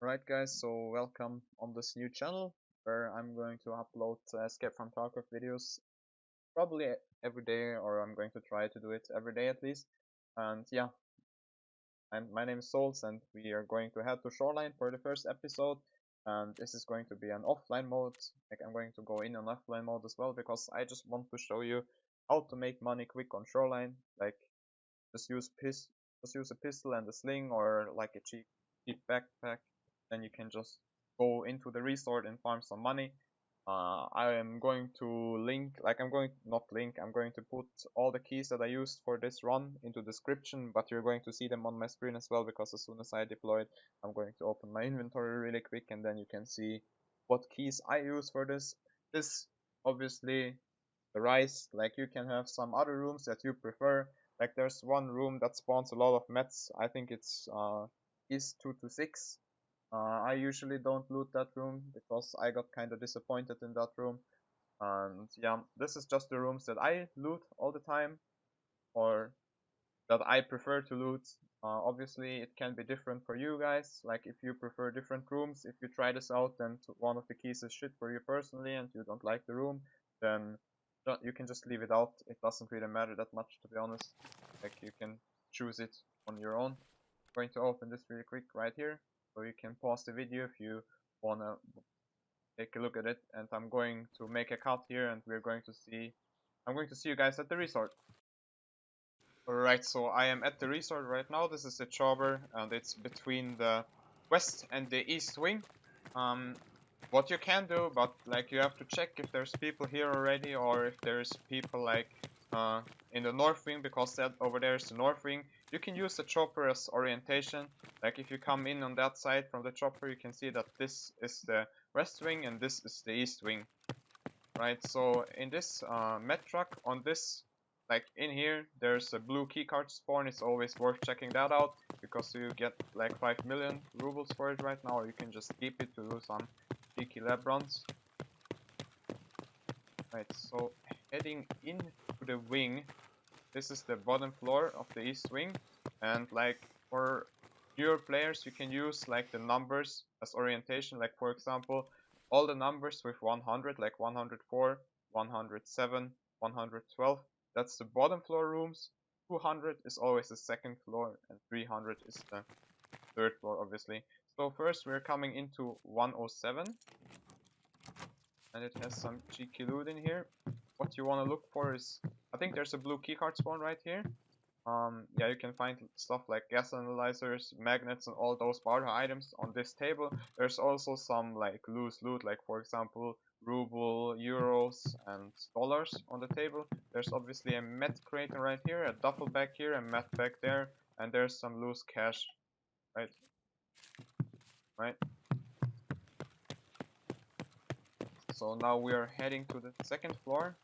Right guys, so welcome on this new channel where I'm going to upload Escape from Tarkov videos probably every day, or I'm going to try to do it every day at least. And yeah, my name is Souls and we are going to head to Shoreline for the first episode, and this is going to be an offline mode. Like, I'm going to go in an offline mode as well because I just want to show you how to make money quick on Shoreline. Like, just use a pistol and a sling, or like a cheap backpack. Then you can just go into the resort and farm some money. I am going to I'm going to put all the keys that I used for this run into description, but you're going to see them on my screen as well, because as soon as I deploy it, I'm going to open my inventory really quick, and then you can see what keys I use for this. This obviously varies. Like, you can have some other rooms that you prefer. Like, there's one room that spawns a lot of mets. I think it's East 226. I usually don't loot that room because I got kind of disappointed in that room. And yeah, this is just the rooms that I loot all the time, or that I prefer to loot. Obviously, it can be different for you guys. Like, if you prefer different rooms, if you try this out and one of the keys is shit for you personally and you don't like the room, then you can just leave it out. It doesn't really matter that much, to be honest. Like, you can choose it on your own. I'm going to open this really quick right here, so you can pause the video if you wanna take a look at it. And I'm going to make a cut here, and I'm going to see you guys at the resort. Alright, so I am at the resort right now. This is the chopper, and it's between the west and the east wing. What you can do, but like, you have to check if there's people here already, or if there's people like in the north wing, because that over there is the north wing. You can use the chopper as orientation. Like, if you come in on that side from the chopper, you can see that this is the west wing and this is the east wing. Right, so in this med truck, on this, like in here, there's a blue keycard spawn. It's always worth checking that out, because you get like 5 million rubles for it right now, or you can just keep it to do some cheeky lab runs. Right, so heading into the wing, this is the bottom floor of the east wing, and like, for newer players, you can use like the numbers as orientation. Like, for example, all the numbers with 100, like 104, 107, 112, that's the bottom floor rooms. 200 is always the second floor, and 300 is the third floor, obviously. So first we're coming into 107, and it has some cheeky loot in here. What you want to look for is, I think there's a blue keycard spawn right here. Yeah, you can find stuff like gas analyzers, magnets, and all those barter items on this table. There's also some like loose loot, like for example ruble, euros, and dollars on the table. There's obviously a med crate right here, a duffel bag here, a med bag there, and there's some loose cash, right? Right. So now we are heading to the second floor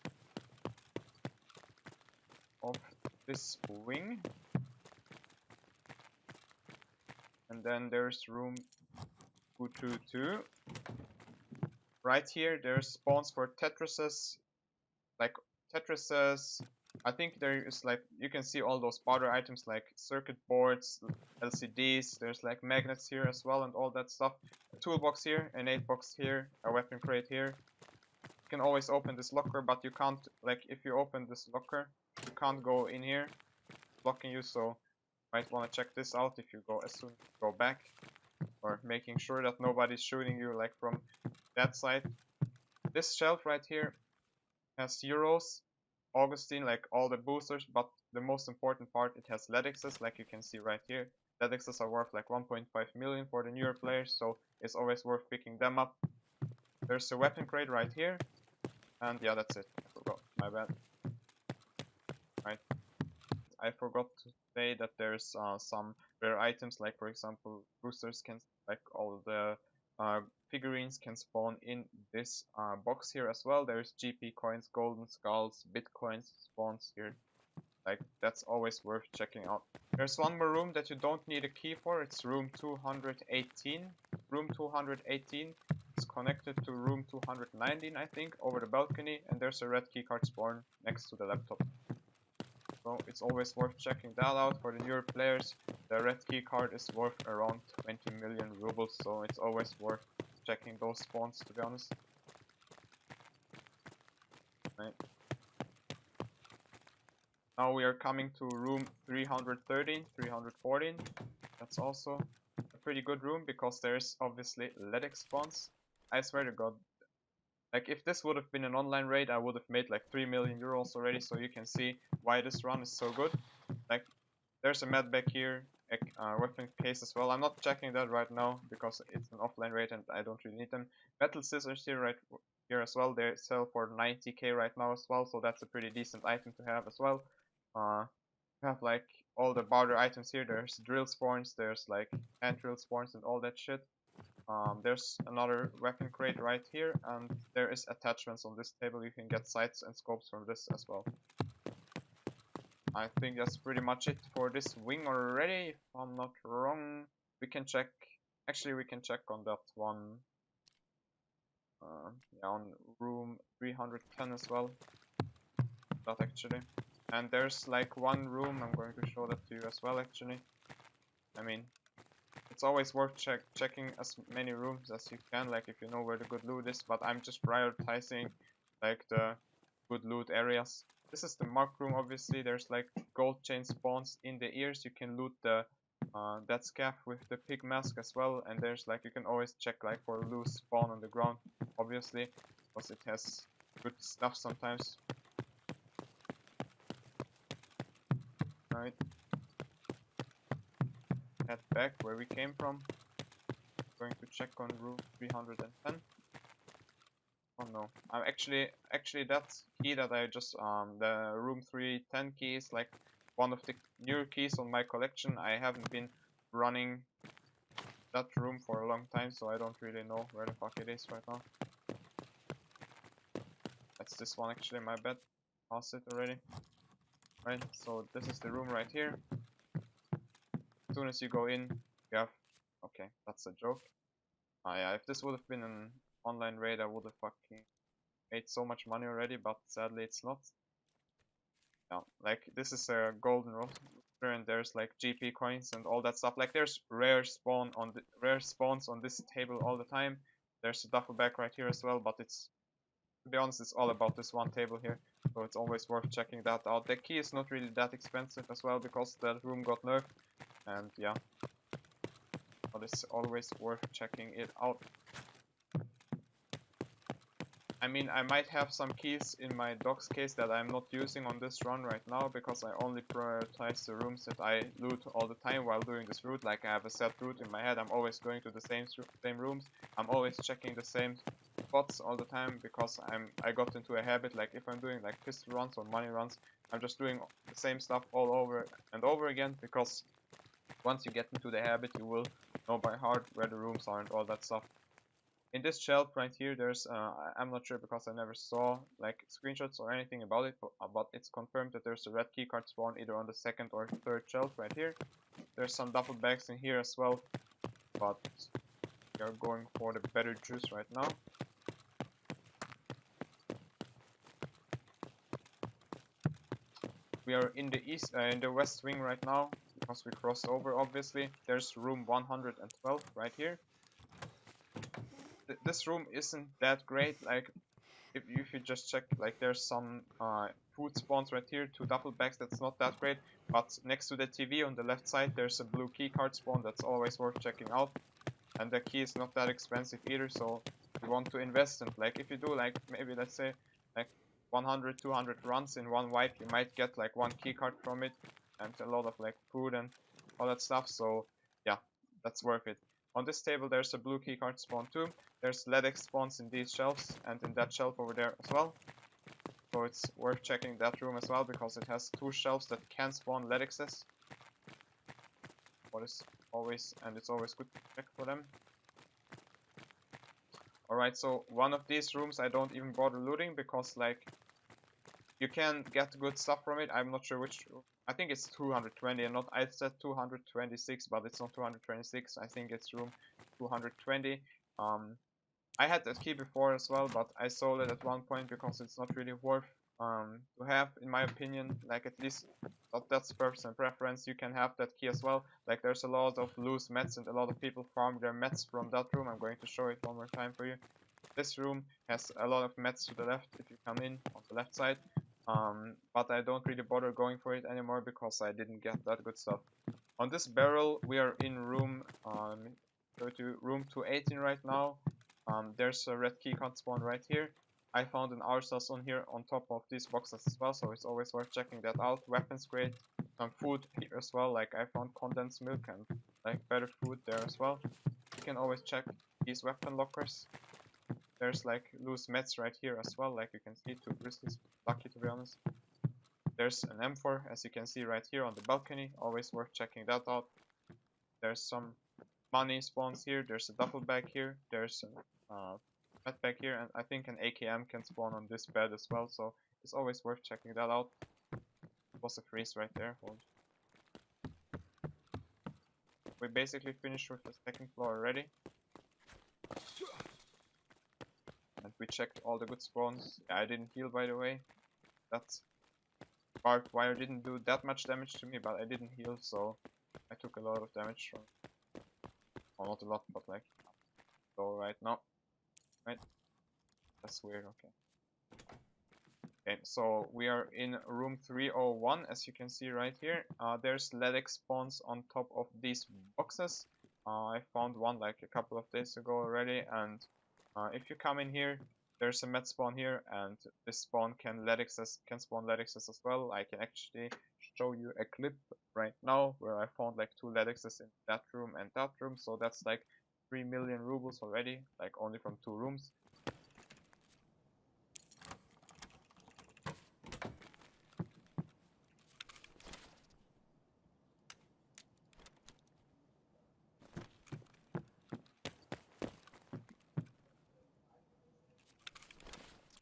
of this wing. And then there's room 222. Right here, there's spawns for Tetrises. Like, Tetrises, I think there is like, you can see all those barter items like circuit boards, LCDs, there's like magnets here as well, and all that stuff. A toolbox here, an 8-box here, a weapon crate here. You can always open this locker, but you can't, like, if you open this locker, you can't go in here, blocking you, so might want to check this out if you go as soon as you go back, or making sure that nobody's shooting you like from that side. This shelf right here has euros, Augustine, like all the boosters, but the most important part, it has Ledx's, like you can see right here. Ledx's are worth like 1.5 million for the newer players, so it's always worth picking them up. There's a weapon crate right here, and yeah, that's it. I forgot, my bad. Right. I forgot to say that there's some rare items, like for example, boosters can, like all the figurines can spawn in this box here as well. There's GP coins, golden skulls, bitcoins spawns here. Like, that's always worth checking out. There's one more room that you don't need a key for. It's room 218. Room 218 is connected to room 219, I think, over the balcony, and there's a red keycard spawn next to the laptop. So it's always worth checking that out. For the newer players, the red key card is worth around 20 million rubles, so it's always worth checking those spawns, to be honest. Right. Now we are coming to room 313, 314. That's also a pretty good room because there's obviously Ledx spawns. I swear to God, like if this would have been an online raid, I would have made like 3 million euros already, so you can see why this run is so good. Like there's a medbag here, a weapon case as well. I'm not checking that right now because it's an offline raid and I don't really need them. Metal scissors here right here as well. They sell for 90k right now as well, so that's a pretty decent item to have as well. You have like all the barter items here. There's drill spawns, there's like hand drill spawns and all that shit. There's another weapon crate right here, and there is attachments on this table. You can get sights and scopes from this as well. I think that's pretty much it for this wing already, if I'm not wrong. We can check, actually we can check on that one, yeah, on room 310 as well, that actually. And there's like one room, I'm going to show that to you as well actually. I mean, it's always worth checking as many rooms as you can, like if you know where the good loot is, but I'm just prioritizing like the good loot areas. This is the mark room, obviously. There's like gold chain spawns in the ears. You can loot the that scaff with the pig mask as well, and there's like you can always check like for loose spawn on the ground, obviously, because it has good stuff sometimes. Right. Head back where we came from. Going to check on room 310. Oh no, I'm actually that key that I just the room 310 key is like one of the newer keys on my collection. I haven't been running that room for a long time, so I don't really know where the fuck it is right now. That's this one actually, my bad. Passed it already. Right, so this is the room right here. As soon as you go in, you have, okay, that's a joke. Yeah, if this would have been an online raid, I would have fucking made so much money already, but sadly it's not. Yeah, like this is a golden rooster, and there's like GP coins and all that stuff. Like there's rare spawns on this table all the time. There's a duffel bag right here as well, but it's, to be honest, it's all about this one table here, so it's always worth checking that out. The key is not really that expensive as well because that room got nerfed, and yeah, but it's always worth checking it out. I mean, I might have some keys in my docs case that I'm not using on this run right now because I only prioritize the rooms that I loot all the time while doing this route. Like I have a set route in my head, I'm always going to the same rooms, I'm always checking the same spots all the time because I got into a habit, like if I'm doing like pistol runs or money runs, I'm just doing the same stuff all over and over again, because once you get into the habit you will know by heart where the rooms are and all that stuff. In this shelf right here, there's I'm not sure because I never saw like screenshots or anything about it, but it's confirmed that there's a red keycard spawn either on the second or third shelf right here. There's some duffel bags in here as well, but we are going for the better juice right now. We are in the west wing right now because we crossed over. Obviously, there's room 112 right here. This room isn't that great. Like if you just check, like there's some food spawns right here, 2 duffel bags, that's not that great, but next to the TV on the left side there's a blue key card spawn that's always worth checking out, and the key is not that expensive either, so you want to invest in, like if you do like maybe let's say like 100-200 runs in one wipe, you might get like 1 key card from it and a lot of like food and all that stuff, so yeah, that's worth it. On this table there's a blue keycard spawn too. There's Ledx spawns in these shelves and in that shelf over there as well. So it's worth checking that room as well because it has 2 shelves that can spawn Ledx's. It's always good to check for them. Alright, so one of these rooms I don't even bother looting because like you can get good stuff from it. I'm not sure which. I think it's 220 and not, I said 226, but it's not 226. I think it's room 220. I had that key before as well, but I sold it at one point because it's not really worth to have, in my opinion. Like, at least that's personal preference. You can have that key as well. Like, there's a lot of loose mats and a lot of people farm their mats from that room. I'm going to show it one more time for you. This room has a lot of mats to the left if you come in on the left side. But I don't really bother going for it anymore because I didn't get that good stuff. On this barrel, we are in room go to room 218 right now. There's a red keycard spawn right here. I found an RSS on here on top of these boxes as well, so it's always worth checking that out. Weapons crate, some food here as well. Like, I found condensed milk and like better food there as well. You can always check these weapon lockers. There's like loose mats right here as well, like you can see. 2 grizzlies, lucky to be honest. There's an M4, as you can see right here on the balcony, always worth checking that out. There's some money spawns here, there's a duffel bag here, there's a med bag here, and I think an AKM can spawn on this bed as well, so it's always worth checking that out. It was a freeze right there. Hold. We basically finished with the second floor already. And we checked all the good spawns. Yeah, I didn't heal, by the way. That's barbed wire didn't do that much damage to me, but I didn't heal, so I took a lot of damage from, well, not a lot, but like, so right now, right, that's weird. Okay, so we are in room 301, as you can see right here. There's Ledx spawns on top of these boxes. I found one like a couple of days ago already, and if you come in here, there's a med spawn here, and this spawn can spawn Ledxes as well. I can actually show you a clip right now where I found like 2 Ledxes in that room and that room, so that's like 3 million rubles already, like only from 2 rooms.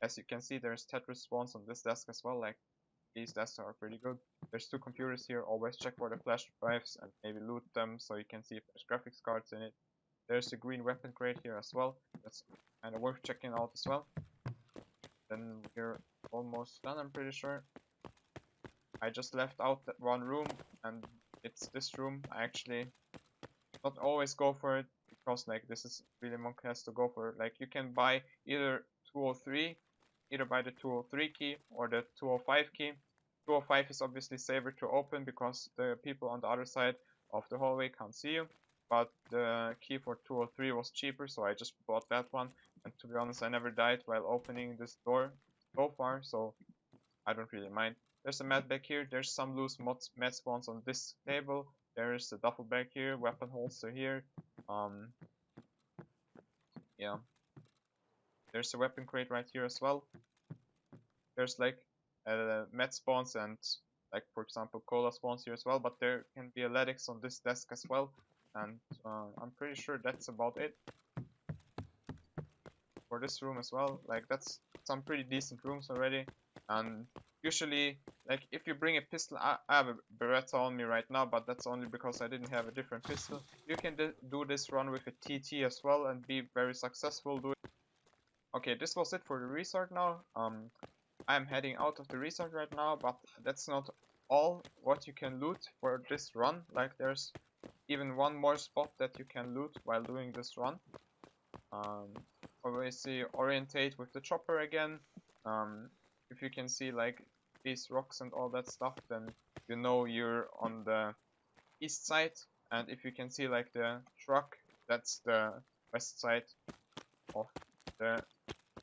As you can see, there's Tetris spawns on this desk as well. Like, these desks are pretty good. There's 2 computers here. Always check for the flash drives and maybe loot them so you can see if there's graphics cards in it. There's a green weapon crate here as well. That's kind of worth checking out as well. Then we're almost done, I'm pretty sure. I just left out that one room, and it's this room. I actually not always go for it because like this is really Monk has to go for it. Like, you can buy either 203, either by the 203 key or the 205 key. 205 is obviously safer to open because the people on the other side of the hallway can't see you, but the key for 203 was cheaper, so I just bought that one. And to be honest, I never died while opening this door so far, so I don't really mind. There's a med bag here, there's some loose med spawns on this table, there's a duffel bag here, weapon holster here, yeah. There's a weapon crate right here as well. There's like med spawns and like, for example, cola spawns here as well, but there can be a Ledx on this desk as well, and I'm pretty sure that's about it for this room as well. Like, that's some pretty decent rooms already, and usually, like, if you bring a pistol, I have a Beretta on me right now, but that's only because I didn't have a different pistol. You can do this run with a TT as well and be very successful doing. Okay, this was it for the resort now. I'm heading out of the resort right now, but that's not all what you can loot for this run. Like, there's even one more spot that you can loot while doing this run. Obviously orientate with the chopper again. If you can see like these rocks and all that stuff, then you know you're on the east side. And if you can see like the truck, that's the west side of the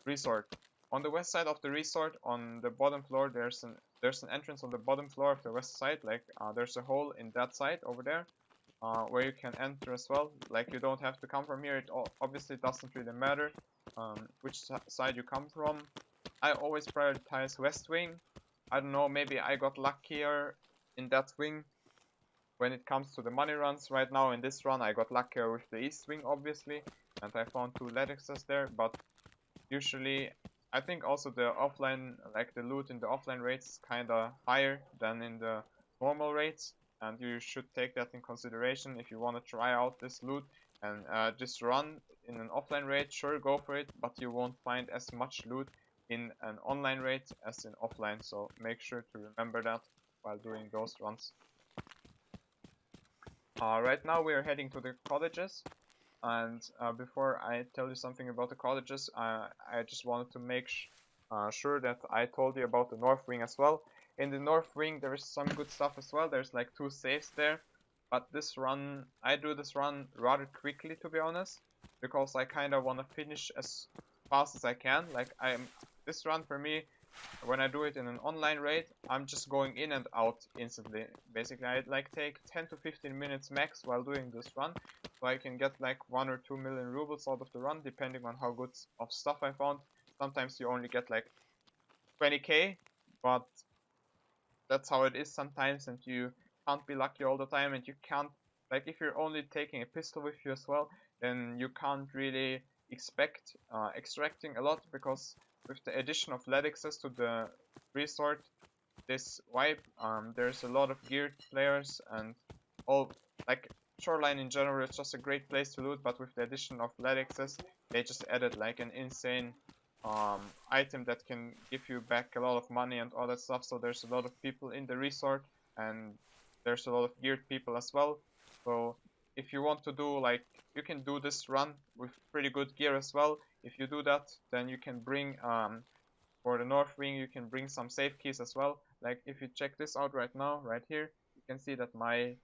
resort. On the west side of the resort, on the bottom floor, there's an entrance on the bottom floor of the west side. Like, there's a hole in that side over there, where you can enter as well. Like, you don't have to come from here. It obviously doesn't really matter which side you come from. I always prioritize west wing. I don't know, maybe I got luckier in that wing when it comes to the money runs. Right now in this run I got luckier with the east wing, obviously, and I found 2 Ledxes there, but usually I think also the offline, like the loot in the offline rates is kinda higher than in the normal rates, and you should take that in consideration if you want to try out this loot and just run in an offline raid. Sure, go for it, but you won't find as much loot in an online raid as in offline, so make sure to remember that while doing those runs. Right now we are heading to the cottages, and before I tell you something about the cottages, I just wanted to make sure that I told you about the north wing as well. In the north wing there is some good stuff as well. There's like 2 safes there, but this run, I do this run rather quickly, to be honest, because I kind of want to finish as fast as I can. Like this run for me, when I do it in an online raid, I'm just going in and out instantly. Basically, I like take 10 to 15 minutes max while doing this run, so I can get like 1 or 2 million rubles out of the run, depending on how good of stuff I found. Sometimes you only get like 20k, but that's how it is sometimes, and you can't be lucky all the time, and you can't, like, if you're only taking a pistol with you as well, then you can't really expect extracting a lot, because with the addition of Ledx's to the resort this wipe, there's a lot of geared players, and all, like, Shoreline in general is just a great place to loot, but with the addition of Ledx's, they just added like an insane item that can give you back a lot of money and all that stuff. So there's a lot of people in the resort, and there's a lot of geared people as well. So if you want to do, like, you can do this run with pretty good gear as well. If you do that, then you can bring for the north wing, you can bring some safe keys as well. Like, if you check this out right now, right here, you can see that my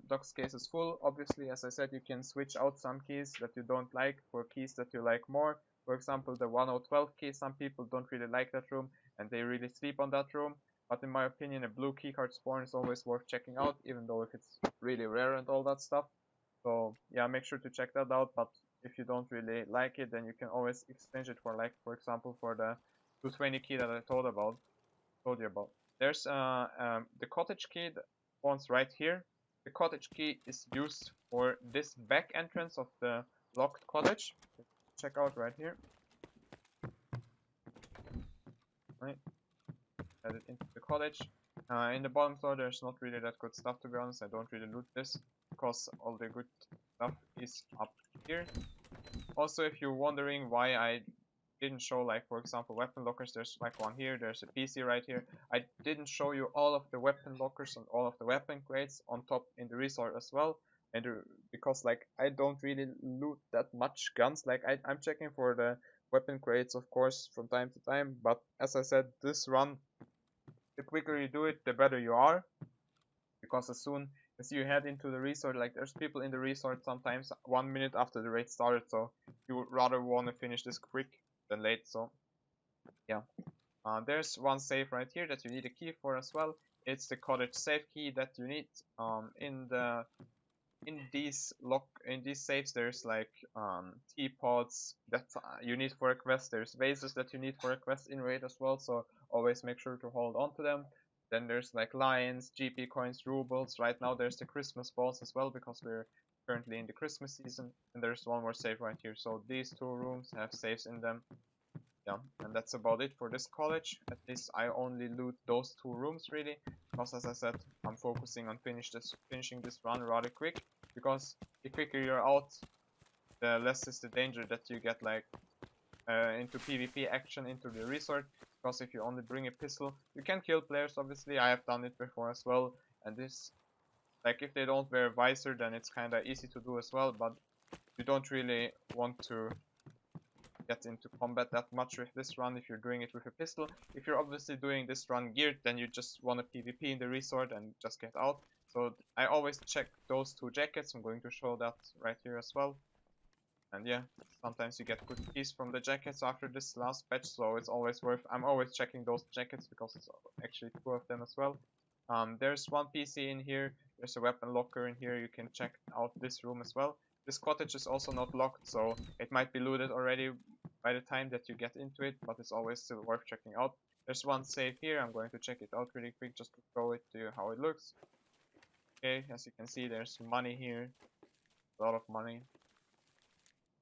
docs case is full. Obviously, as I said, you can switch out some keys that you don't like for keys that you like more. For example, the 1012 key, some people don't really like that room and they really sleep on that room. But in my opinion, a blue keycard spawn is always worth checking out, even though if it's really rare and all that stuff. So yeah, make sure to check that out. But if you don't really like it, then you can always exchange it for, like, for example, for the 220 key that I told you about. There's the cottage key that spawns right here. The cottage key is used for this back entrance of the locked cottage. Check out right here. Right, add it into the cottage. In the bottom floor, there's not really that good stuff, to be honest. I don't really loot this because all the good stuff is up here. Also, if you're wondering why I didn't show, like, for example, weapon lockers, there's like one here, there's a PC right here. I didn't show you all of the weapon lockers and all of the weapon crates on top in the resort as well. And because, like, I don't really loot that much guns. Like, I'm checking for the weapon crates, of course, from time to time, but as I said, this run, the quicker you do it, the better you are, because as soon as you head into the resort, like, there's people in the resort sometimes 1 minute after the raid started, so you would rather want to finish this quick than late. So yeah, there's one safe right here that you need a key for as well. It's the cottage safe key that you need. In these safes, there's like teapots that you need for a quest. There's vases that you need for a quest in raid as well, so always make sure to hold on to them. Then there's like lions, GP coins, rubles. Right now there's the Christmas balls as well, because we're currently in the Christmas season. And there's one more safe right here. So these 2 rooms have safes in them. Yeah, and that's about it for this college. At least I only loot those 2 rooms really, because as I said, I'm focusing on finishing this run rather quick, because the quicker you're out, the less is the danger that you get, like, into PvP action into the resort. Because if you only bring a pistol, you can kill players, obviously. I have done it before as well, and this, like, if they don't wear a visor, then it's kind of easy to do as well, but you don't really want to get into combat that much with this run if you're doing it with a pistol. If you're obviously doing this run geared, then you just want a PvP in the resort and just get out. So I always check those 2 jackets. I'm going to show that right here as well. And yeah, sometimes you get good keys from the jackets after this last patch, so it's always worth, I'm always checking those jackets, because it's actually 2 of them as well. There's one PC in here, there's a weapon locker in here. You can check out this room as well. This cottage is also not locked, so it might be looted already by the time that you get into it, but it's always still worth checking out. There's one safe here. I'm going to check it out really quick just to show it to you how it looks. Okay, as you can see, there's money here, a lot of money,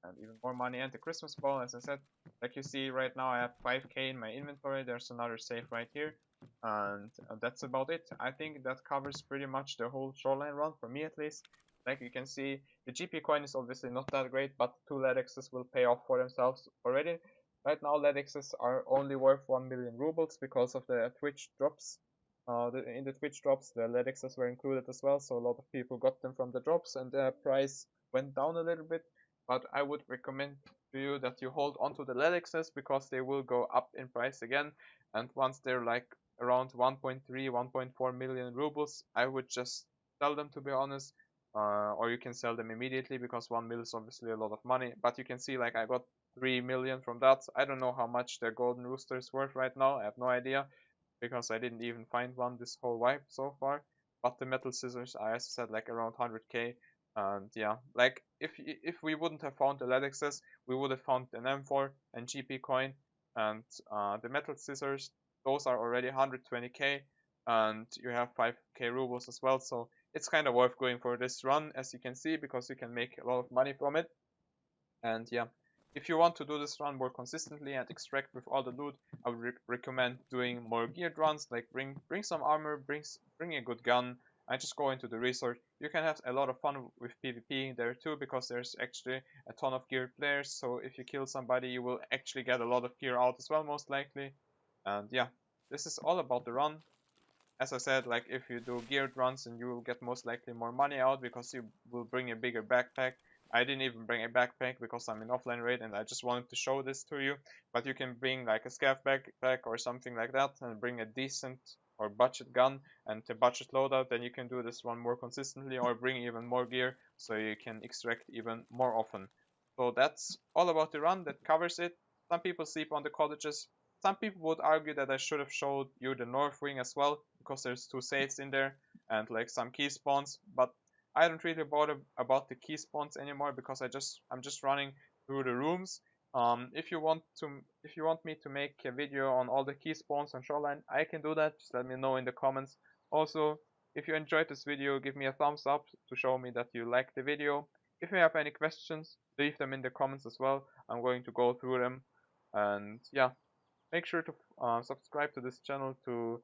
and even more money, and the Christmas ball, as I said. Like you see right now, I have 5k in my inventory. There's another safe right here, and that's about it. I think that covers pretty much the whole Shoreline run, for me at least. Like you can see, the GP coin is obviously not that great, but 2 Ledx's will pay off for themselves already. Right now, Ledx's are only worth 1 million rubles because of the Twitch drops. In the Twitch drops, the Ledx's were included as well, so a lot of people got them from the drops, and the price went down a little bit. But I would recommend to you that you hold onto the Ledx's because they will go up in price again. And once they're like around 1.3, 1.4 million rubles, I would just sell them, to be honest. Or you can sell them immediately because 1 mil is obviously a lot of money. But you can see, like, I got 3 million from that. I don't know how much the golden rooster is worth right now. I have no idea because I didn't even find one this whole wipe so far. But the metal scissors are, as I said, like around 100k. And yeah, like if we wouldn't have found the Ledx's, we would have found an M4 and GP coin, and the metal scissors. Those are already 120k, and you have 5k rubles as well. So it's kind of worth going for this run, as you can see, because you can make a lot of money from it. And yeah, if you want to do this run more consistently and extract with all the loot, I would recommend doing more geared runs, like bring some armor, bring a good gun, and just go into the resort. You can have a lot of fun with PvP there too, because there's actually a ton of geared players, so if you kill somebody, you will actually get a lot of gear out as well, most likely. And yeah, this is all about the run. As I said, like if you do geared runs, and you will get most likely more money out because you will bring a bigger backpack. I didn't even bring a backpack because I'm in offline raid and I just wanted to show this to you. But you can bring like a scav backpack or something like that and bring a decent or budget gun and a budget loadout. Then you can do this one more consistently, or bring even more gear so you can extract even more often. So that's all about the run. That covers it. Some people sleep on the cottages. Some people would argue that I should have showed you the north wing as well, because there's 2 safes in there and like some key spawns, but I don't really bother about the key spawns anymore because I'm just running through the rooms. If you want me to make a video on all the key spawns on Shoreline, I can do that. Just let me know in the comments. Also, if you enjoyed this video, give me a thumbs up to show me that you liked the video. If you have any questions, leave them in the comments as well. I'm going to go through them. And yeah, make sure to subscribe to this channel to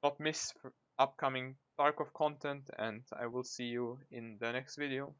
not miss upcoming Tarkov content, and I will see you in the next video.